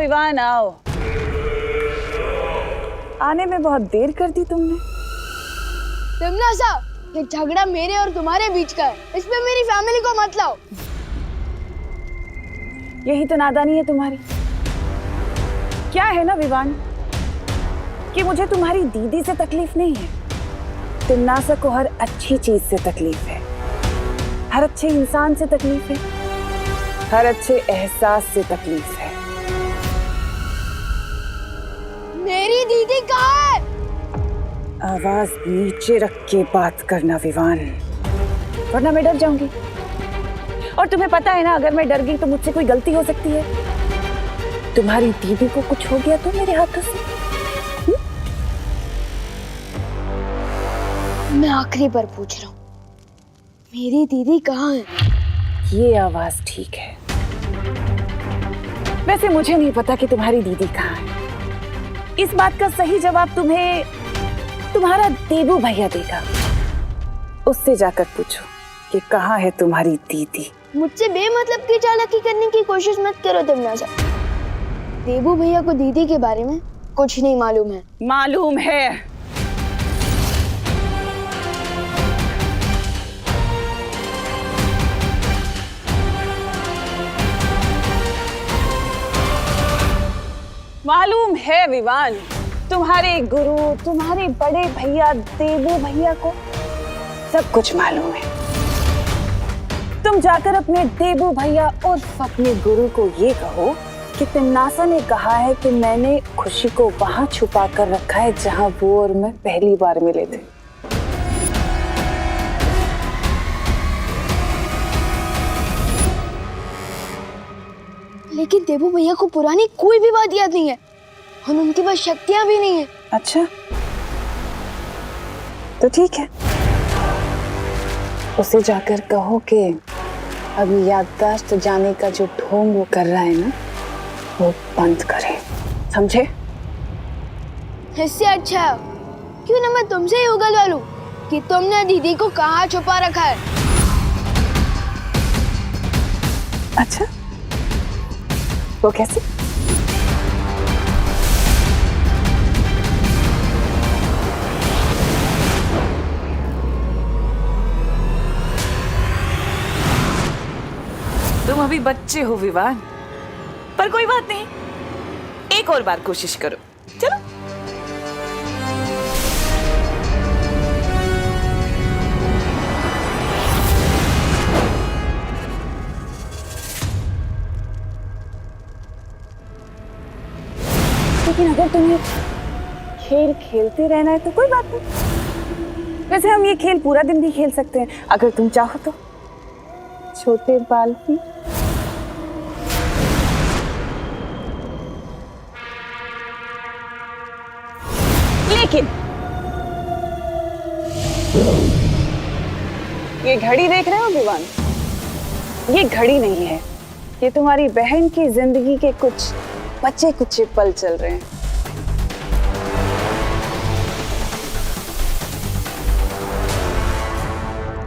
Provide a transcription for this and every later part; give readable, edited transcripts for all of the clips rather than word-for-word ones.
विवान आओ। आने में बहुत देर कर दी तुमने। तमन्ना, ये झगड़ा मेरे और तुम्हारे बीच का है, इसमें मेरी फैमिली को मत लाओ। यही तो नादानी है तुम्हारी। क्या है ना विवान कि मुझे तुम्हारी दीदी से तकलीफ नहीं है, तिमनासा को हर अच्छी चीज से तकलीफ है, हर अच्छे इंसान से तकलीफ है, हर अच्छे एहसास से तकलीफ है। मेरी दीदी कहाँ है? आवाज नीचे रख के बात करना विवान, वरना मैं डर जाऊंगी। और तुम्हें पता है ना, अगर मैं डर गई तो मुझसे कोई गलती हो सकती है। तुम्हारी दीदी को कुछ हो गया तो मेरे हाथों से। मैं आखिरी बार पूछ रहा हूँ, मेरी दीदी कहाँ है? ये आवाज ठीक है। वैसे मुझे नहीं पता कि तुम्हारी दीदी कहाँ है। इस बात का सही जवाब तुम्हें तुम्हारा देबू भैया देगा। उससे जाकर पूछो कि कहाँ है तुम्हारी दीदी। मुझसे बेमतलब की चालाकी करने की कोशिश मत करो तमन्ना। देबू भैया को दीदी के बारे में कुछ नहीं मालूम है। मालूम है। मालूम है विवान, तुम्हारे गुरु, तुम्हारे बड़े भैया देबू भैया को सब कुछ मालूम है। तुम जाकर अपने देबू भैया और अपने गुरु को ये कहो कि तिमनासा ने कहा है कि मैंने खुशी को वहां छुपा कर रखा है जहां वो और मैं पहली बार मिले थे। लेकिन देबू भैया को पुरानी कोई भी बात याद नहीं है और उनके पास शक्तियां भी नहीं है। अच्छा, तो ठीक है, उसे जाकर कहो कि अब याददाश्त जाने का जो ढोंग वो कर रहा है ना, वो बंद करे, समझे? इससे अच्छा क्यों ना मैं तुमसे ही उगलवा लूं कि तुमने दीदी को कहाँ छुपा रखा है। अच्छा, वो कैसे? तुम अभी बच्चे हो विवान, पर कोई बात नहीं, एक और बार कोशिश करो। चलो। लेकिन अगर तुम्हें खेल खेलते रहना है तो कोई बात नहीं। वैसे हम ये खेल पूरा दिन भी खेल सकते हैं अगर तुम चाहो तो। छोटे बाल की लेकिन ये घड़ी देख रहे हो विवान, ये घड़ी नहीं है, ये तुम्हारी बहन की जिंदगी के कुछ बच्चे कुछ पल चल रहे हैं।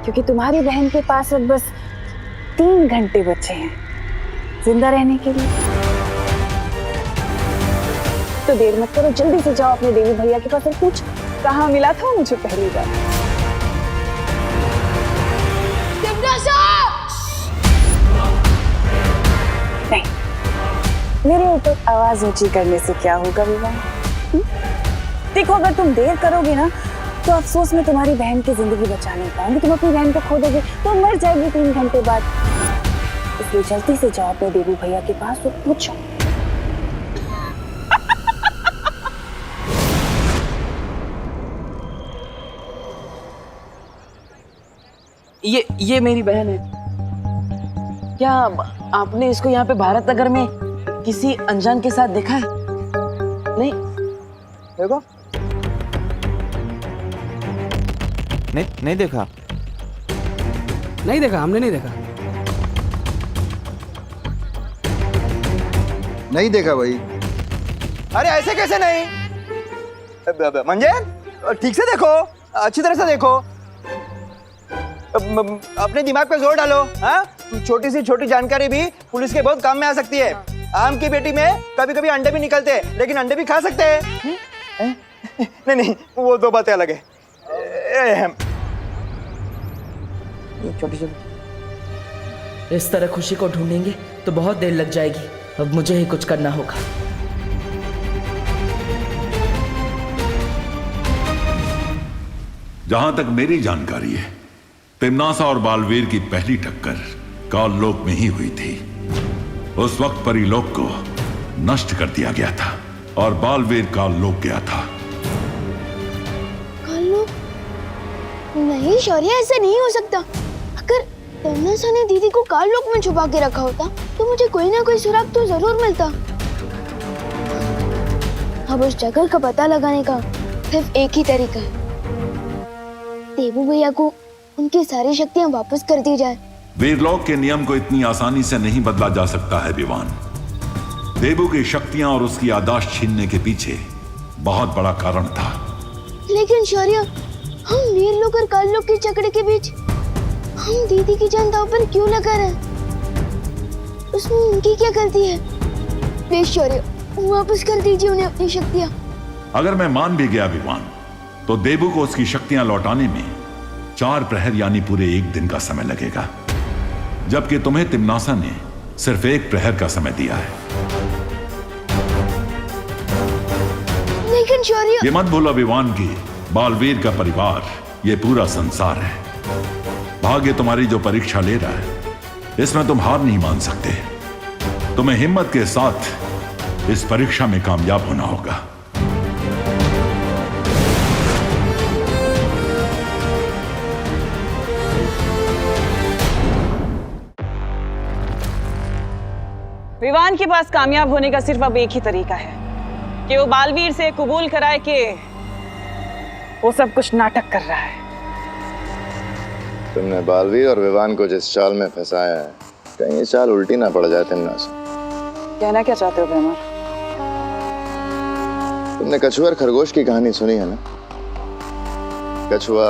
क्योंकि तुम्हारी बहन के पास अब बस 3 घंटे बचे हैं जिंदा रहने के लिए। तो देर मत करो, जल्दी से जाओ अपने देवी भैया के पास और पूछ कहाँ मिला था मुझे पहली बार। नहीं, मेरे ऊपर आवाज ऊंची करने से क्या होगा विवान? देखो, अगर तुम देर करोगे ना तो अफसोस में तुम्हारी बहन की जिंदगी बचा नहीं पाऊंगी। तुम अपनी बहन को खो दोगे तो मर जाएगी 3 घंटे बाद। इसलिए जल्दी से जाओ अपने देवी भैया के पास और पूछो। ये मेरी बहन है। क्या आपने इसको यहाँ पे भारत नगर में किसी अनजान के साथ देखा है? नहीं देखो, नहीं देखा। नहीं देखा, हमने नहीं देखा। नहीं देखा भाई। अरे ऐसे कैसे नहीं? मंजर, ठीक से देखो, अच्छी तरह से देखो, अपने दिमाग पे जोर डालो। हाँ, छोटी सी छोटी जानकारी भी पुलिस के बहुत काम में आ सकती है। आम की पेटी में कभी कभी अंडे भी निकलते हैं, लेकिन अंडे भी खा सकते हैं। नहीं नहीं, वो दो बातें अलग है। छोटी छोटी। इस तरह खुशी को ढूंढेंगे तो बहुत देर लग जाएगी। अब मुझे ही कुछ करना होगा। जहां तक मेरी जानकारी है, तिम्नासा और बालवीर की पहली टक्कर काललोक में ही हुई थी। उस वक्त परीलोक को नष्ट कर दिया गया था और बालवीर काललोक गया था। काललोक? नहीं शौर्य, ऐसा नहीं हो सकता। अगर तिम्नासा ने दीदी को काललोक में छुपा के रखा होता तो मुझे कोई ना कोई सुराग तो जरूर मिलता। अब उस जगह का पता लगाने का सिर्फ एक ही तरीका है, देवू भैया को उनकी सारी शक्तियां वापस कर दी जाए। वीरलोक के नियम को इतनी आसानी से नहीं बदला जा सकता है विवान। देवू की शक्तियां और उसकी याददाश्त छीनने के पीछे बहुत बड़ा कारण था। लेकिन शौर्य, हम वीरलोक और काललोक के झगड़े के बीच हम दीदी की जान दांव पर क्यों लगा रहे हैं? उसमें उनकी क्या गलती है? प्लीज शौर्य, वापस कर दीजिए उन्हें अपनी शक्तियां। अगर मैं मान भी गया विवान, तो देवू को उसकी शक्तियां लौटाने में 4 प्रहर यानी पूरे 1 दिन का समय लगेगा, जबकि तुम्हें तिम्नासा ने सिर्फ 1 प्रहर का समय दिया है। लेकिन शौर्य, ये मत भूलो विवान की बालवीर का परिवार ये पूरा संसार है। भाग्य तुम्हारी जो परीक्षा ले रहा है, इसमें तुम हार नहीं मान सकते। तुम्हें हिम्मत के साथ इस परीक्षा में कामयाब होना होगा। विवान के पास कामयाब होने का सिर्फ अब एक ही तरीका है कि वो बालवीर से कबूल कराए कि वो सब कुछ नाटक कर रहा है। तुमने बालवीर और विवान को जिस चाल में फंसाया है, कहीं ये चाल उल्टी ना पड़ जाए तिम्नासा। कहना क्या चाहते हो भैया? तुमने कछुआ और खरगोश की कहानी सुनी है ना? कछुआ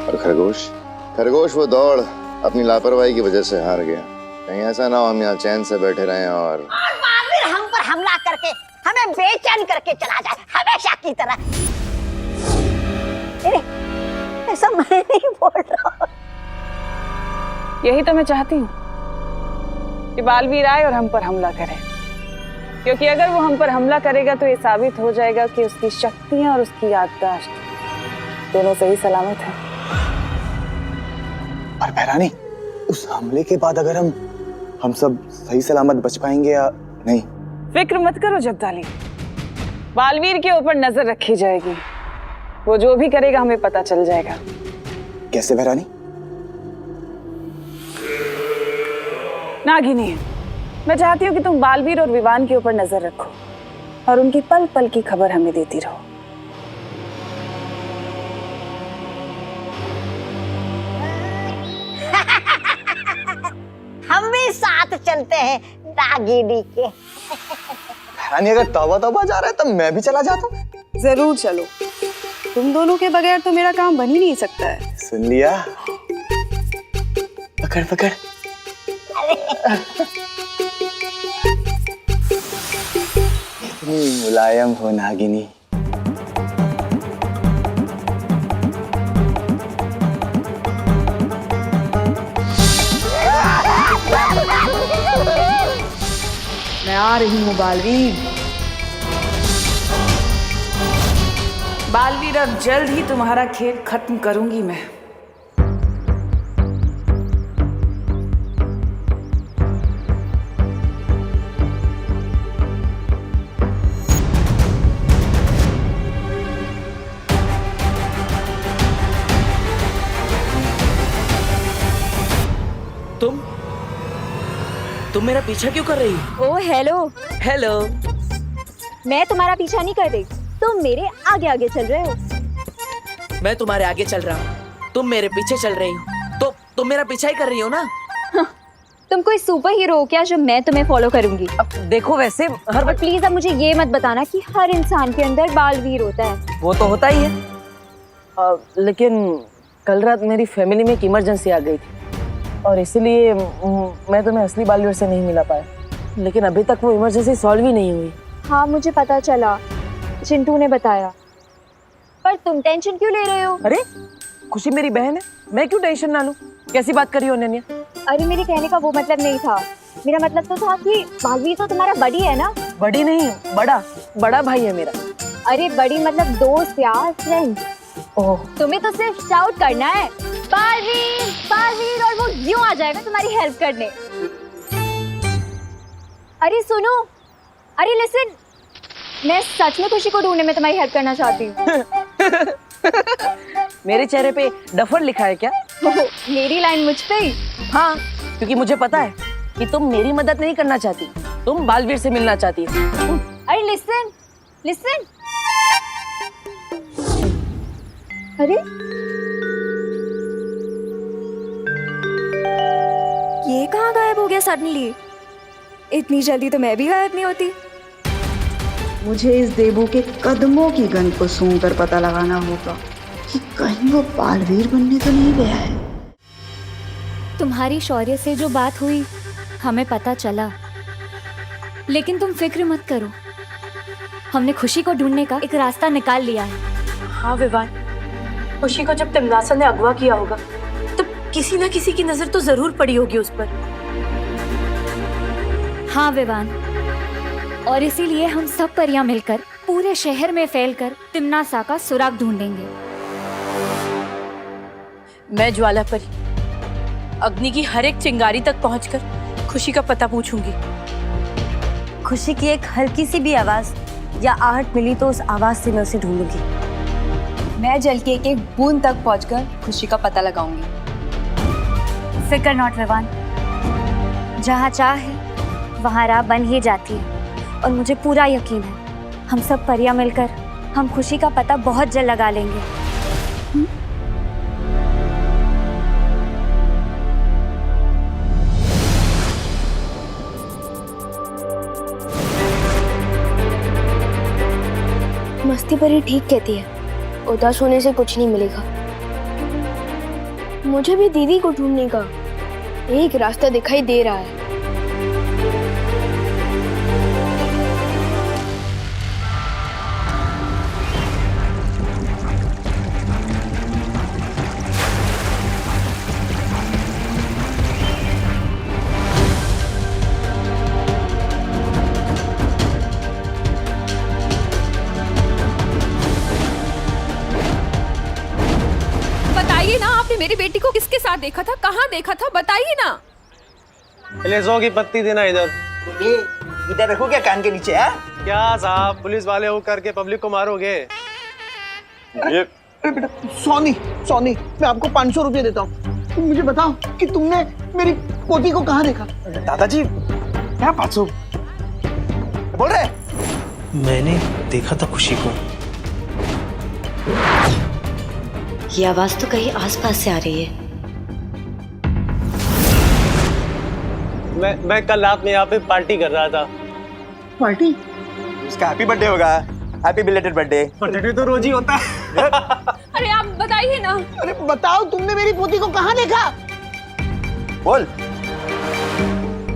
और खरगोश। खरगोश वो दौड़ अपनी लापरवाही की वजह से हार गया। कहीं ऐसा ना हो हम यहाँ चैन से बैठे रहें और बालवीर हम पर हमला करके हमें बेचैन करके चला जाए हमेशा की तरह। ऐसा मैं नहीं बोल रहा। यही तो मैं चाहती हूँ कि बालवीर आए और हम पर हमला करे, क्योंकि अगर वो हम पर हमला करेगा तो ये साबित हो जाएगा कि उसकी शक्तियां और उसकी याददाश्त दोनों सही सलामत है। पर बहरानी, उस हमले के बाद अगर हम सब सही सलामत बच पाएंगे या नहीं? फिक्र मत करो जब्दाली, बालवीर के ऊपर नजर रखी जाएगी। वो जो भी करेगा हमें पता चल जाएगा। कैसे बहरानी? नागिनी, मैं चाहती हूँ कि तुम बालवीर और विवान के ऊपर नजर रखो और उनकी पल पल की खबर हमें देती रहो। हम भी साथ चलते हैं नागिनी के। बहरानी, अगर तौबा तौबा जा रहा है तब मैं भी चला जाता हूँ। जरूर चलो, तुम दोनों के बगैर तो मेरा काम बन ही नहीं सकता है। सुन लिया? पकड़ पकड़। इतनी मुलायम हो नागिनी। मैं आ रही हूँ बालवीर। बालवीर, अब जल्द ही तुम्हारा खेल खत्म करूंगी मैं। तुम मेरा पीछा क्यों कर रही हो? Oh hello. हेलो। मैं तुम्हारा पीछा नहीं कर रही, तुम मेरे आगे आगे चल रहे हो। मैं तुम्हारे आगे चल रहा हूँ, तुम मेरे पीछे चल रही हो, तो तुम मेरा पीछा ही कर रही हो ना? हाँ, तुम कोई सुपर हीरो हो क्या जो मैं तुम्हें फॉलो करूंगी? अब देखो, वैसे हर और प्लीज अब मुझे ये मत बताना कि हर इंसान के अंदर बालवीर होता है। वो तो होता ही है, लेकिन कल रात मेरी फैमिली में एक इमरजेंसी आ गई थी और इसलिए मैं तुम्हें असली बालवीर से नहीं मिला पाया। लेकिन अभी तक वो इमरजेंसी सॉल्व ही नहीं हुई। हाँ मुझे पता चला, चिंटू ने बताया। पर तुम टेंशन क्यों ले रहे हो? अरे खुशी मेरी बहन है, मैं क्यों टेंशन ना लूं? कैसी बात करी हो अनन्या? अरे मेरे कहने का वो मतलब नहीं था। मेरा मतलब तो था कि बालवीर तो तुम्हारा बड़ी है ना। बड़ी नहीं, बड़ा बड़ा भाई है मेरा। अरे बड़ी मतलब दोस्त यार, फ्रेंड। ओह, तुम्हें तो सिर्फ शाउट करना है बालवीर बालवीर, और वो यूं आ जाएगा तुम्हारी हेल्प करने। अरे सुनो, अरे लिसन, मैं सच में खुशी को ढूंढने में तुम्हारी हेल्प करना चाहती हूँ। मेरे चेहरे पे डफर लिखा है क्या? मेरी लाइन मुझ पे ही। हाँ, क्योंकि मुझे पता है कि तुम मेरी मदद नहीं करना चाहती, तुम बालवीर से मिलना चाहती हो। अरे लिसन लिसन, अरे ये कहाँ गायब हो गया सडनली? इतनी जल्दी तो मैं भी गायब नहीं होती। मुझे इस देबू के कदमों की गंध को सूंघकर पता लगाना होगा कि कहीं वो बालवीर बनने तो नहीं गया है। तुम्हारी शौर्य से जो बात हुई हमें पता चला, लेकिन तुम फिक्र मत करो, हमने खुशी को ढूंढने का एक रास्ता निकाल लिया है। हाँ विवान, खुशी को जब तिमनासा ने अगवा किया होगा तो किसी न किसी की नजर तो जरूर पड़ी होगी उस पर। हाँ विवान, और इसीलिए हम सब परियां मिलकर पूरे शहर में फैलकर तिमनासा का सुराग ढूंढेंगे। मैं ज्वाला परी अग्नि की हर एक चिंगारी तक पहुंचकर खुशी का पता पूछूंगी। खुशी की एक हल्की सी भी आवाज या आहट मिली तो उस आवाज से मैं उसे ढूंढूंगी। मैं जल की एक एक बूंद तक पहुंचकर खुशी का पता लगाऊंगी। फिकर नॉट विवान, जहाँ चाह है वहाँ राह बन ही जाती है, और मुझे पूरा यकीन है हम सब परियां मिलकर हम खुशी का पता बहुत जल्द लगा लेंगे। मस्ती परी ठीक कहती है, उदास होने से कुछ नहीं मिलेगा। मुझे भी दीदी को ढूंढने का एक रास्ता दिखाई दे रहा है। बताइए ना, आपने मेरी बेटी को किसके साथ देखा था, कहाँ देखा था, बताइए ना। लेसो की पत्ती देना इधर। ये इधर रखो क्या कान के नीचे है? क्या साहब, पुलिस वाले हो करके पब्लिक को मारोगे? ये बेटा सोनी, मैं आपको 500 रुपये देता हूँ। तुम मुझे बताओ कि तुमने मेरी पोती को कहाँ देखा? दादाजी क्या 500 बोल रहे? मैंने देखा था खुशी को। ये आवाज तो कहीं आसपास से आ रही है। मैं कल रात में यहाँ पे पार्टी कर रहा था। पार्टी? उसका हैप्पी बर्थडे होगा। Happy belated birthday. बर्थडे तो रोज ही होता है। अरे आप बताइए ना। अरे बताओ, तुमने मेरी पोती को कहाँ देखा? बोल।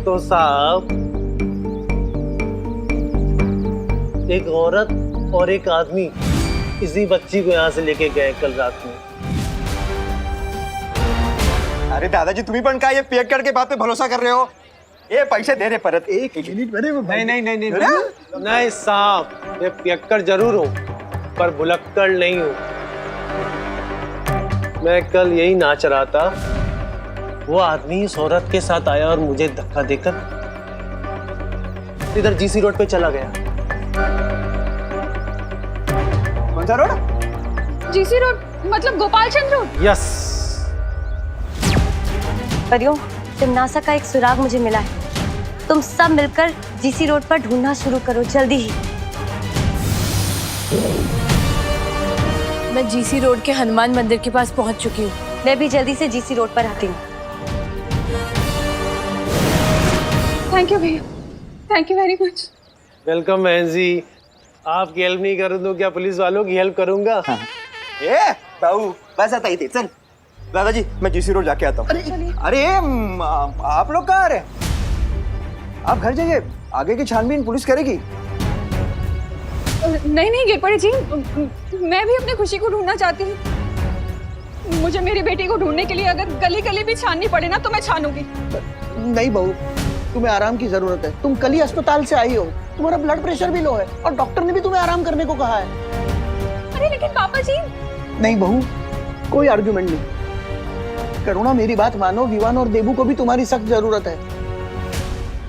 तो साहब, एक औरत और एक आदमी इसी बच्ची को यहाँ से लेके गए कल रात में। अरे दादाजी, तुम्ही पण काय ये पेक करके बात पे भरोसा कर रहे हो? ये पैसे दे रहे परत। एक मिनट नहीं साहब, ये पियक्कर जरूर हूँ पर भुलक्कड़ नहीं हूँ। मैं कल यही नाच रहा था, वो आदमी इस औरत के साथ आया और मुझे धक्का देकर इधर जीसी रोड पे चला गया। कौन सा रोड? जीसी रोड मतलब गोपाल चंद्र रोड? यस। परियों, तिमनासा का एक सुराग मुझे मिला है। तुम सब मिलकर जीसी रोड पर ढूंढना शुरू करो जल्दी ही। मैं जीसी रोड के हनुमान मंदिर के पास पहुंच चुकी हूँ। मैं भी जल्दी से जीसी रोड पर आती हूँ। थैंक यू भैया, thank you very much. Welcome बहन जी। आपकी हेल्प नहीं करूँ तो क्या पुलिस वालों की हेल्प करूंगा? ए बाबू, बस आता ही थे। चल दादाजी, मैं जीसी रोड जाके आता हूँ। अरे आप लोग कहाँ आ रहे? आप घर जाइए, आगे की छानबीन पुलिस करेगी। नहीं नहीं गिरपड़े जी, मैं भी अपनी खुशी को ढूंढना चाहती हूँ। मुझे मेरी बेटी को ढूंढने के लिए अगर गली गली भी छाननी पड़े ना तो मैं छानूंगी। नहीं बहू, तुम्हें आराम की जरूरत है। तुम कल ही अस्पताल से आई हो, तुम्हारा ब्लड प्रेशर भी लो है और डॉक्टर ने भी तुम्हें आराम करने को कहा है। अरे लेकिन पापा जी। नहीं बहू, कोई आर्ग्यूमेंट नहीं। करुणा मेरी बात मानो, विवान और देबू को भी तुम्हारी सख्त जरूरत है।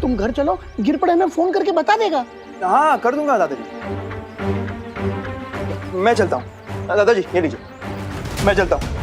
तुम घर चलो, गिरपड़े में फोन करके बता देगा। हाँ कर दूंगा दादाजी, मैं चलता हूँ। दादाजी ये लीजिए, मैं चलता हूँ।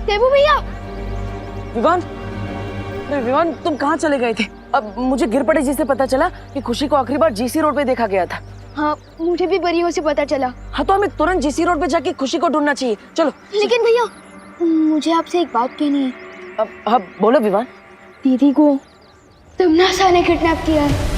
देबू भैया। विवान, अरे विवान तुम कहाँ चले गए थे? अब मुझे गिरपड़े जी से पता चला कि खुशी को आखिरी बार जीसी रोड पे देखा गया था। हाँ मुझे भी परियों से पता चला। हाँ तो हमें तुरंत जीसी रोड पे जाके खुशी को ढूंढना चाहिए, चलो। लेकिन भैया मुझे आपसे एक बात कहनी है। अब बोलो विवान। दीदी को तमन्ना ने किडनैप किया है।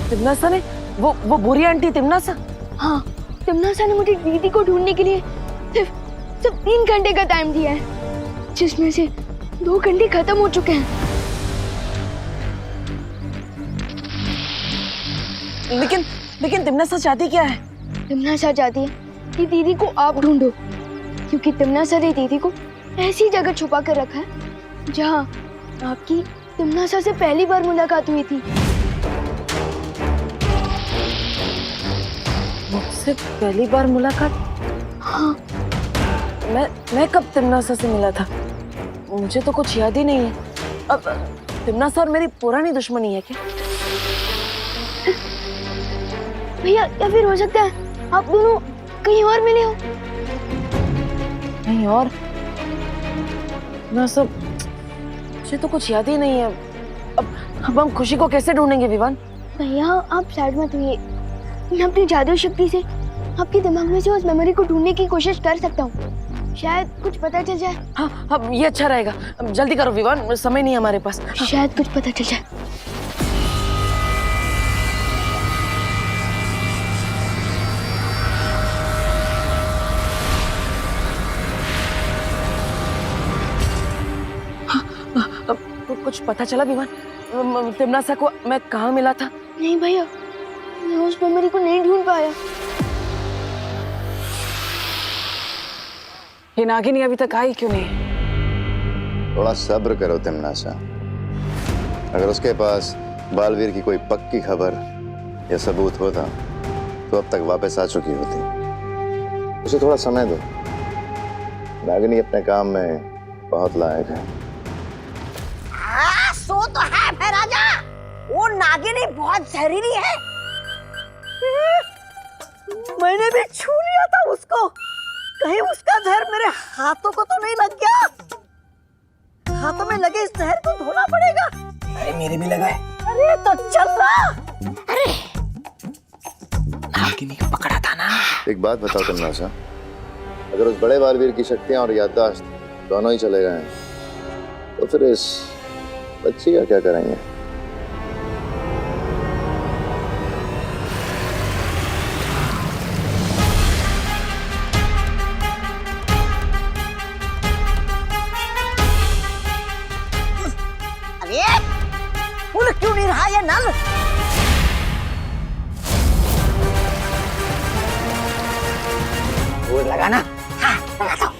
तिमनासा ने? वो बुरी आंटी तिमनासा? हाँ, तिमनासा ने मुझे दीदी को ढूंढने के लिए सिर्फ 3 घंटे का टाइम दिया है, जिसमें से 2 घंटे खत्म हो चुके हैं। लेकिन तिमनासा चाहती क्या है? तिमनासा चाहती है कि दीदी को आप ढूंढो, क्योंकि तिमनासा ने दीदी को ऐसी जगह छुपा कर रखा है जहाँ आपकी तिमनासा से पहली बार मुलाकात हुई थी। मुझसे पहली बार मुलाकात? हाँ। मैं कब तिमनासा से मिला था? मुझे तो कुछ याद ही नहीं है। अब तिमनासा और मेरी पुरानी दुश्मनी है क्या? भैया या फिर हो सकता है आप दोनों कहीं और मिले हो। कहीं और? ना सब, मुझे तो कुछ याद ही नहीं है। अब हम खुशी को कैसे ढूंढेंगे विवान? भैया आप साइड मत होइए, मैं अपनी जादू शक्ति से आपके दिमाग में से उस मेमोरी को ढूंढने की कोशिश कर सकता हूँ, शायद कुछ पता चल जाए। हाँ अब ये अच्छा रहेगा, अब जल्दी करो विवान, समय नहीं हमारे पास। शायद कुछ पता चल जाए। कुछ पता चला विवान? तिमनासा को मैं कहाँ मिला था? नहीं भैया, मैं उस मेमोरी को नहीं ढूंढ पाया। ये नागिनी अभी तक आई क्यों नहीं? थोड़ा सब्र करो तिमनासा, अगर उसके पास बालवीर की कोई पक्की खबर या सबूत होता तो अब तक वापस आ चुकी होती। उसे थोड़ा समय दो, नागिनी अपने काम में बहुत लायक है। हाँ सो तो है भाई राजा, वो नागिनी बहुत जहरीली है। मैंने भी छू लिया था उसको, कहीं उसका जहर मेरे हाथों को तो नहीं लग गया। हाथों में लगे इस जहर को धोना पड़ेगा। अरे मेरे भी लगा है। अरे तो चल रहा। अरे नागिनी को पकड़ा था ना। एक बात बताओ तिमनासा, अगर उस बड़े बालवीर की शक्तियां और याददाश्त दोनों ही चले गए तो फिर इस बच्ची का क्या करेंगे? अरे फूल क्यों नहीं रहा ये नल? वो लगाना। हाँ लगा दो।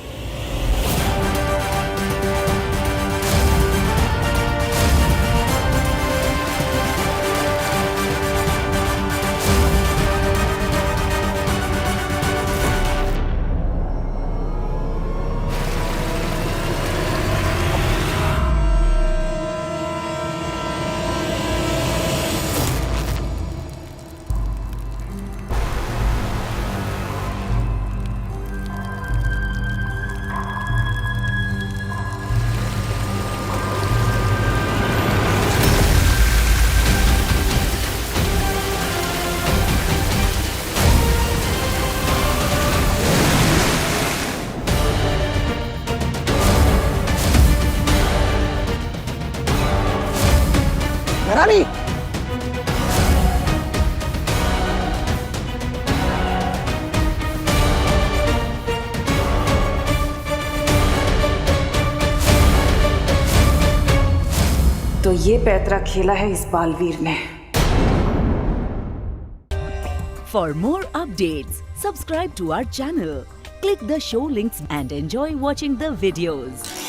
ये पैतरा खेला है इस बालवीर ने। For more updates, subscribe to our channel, click the show links and enjoy watching the videos.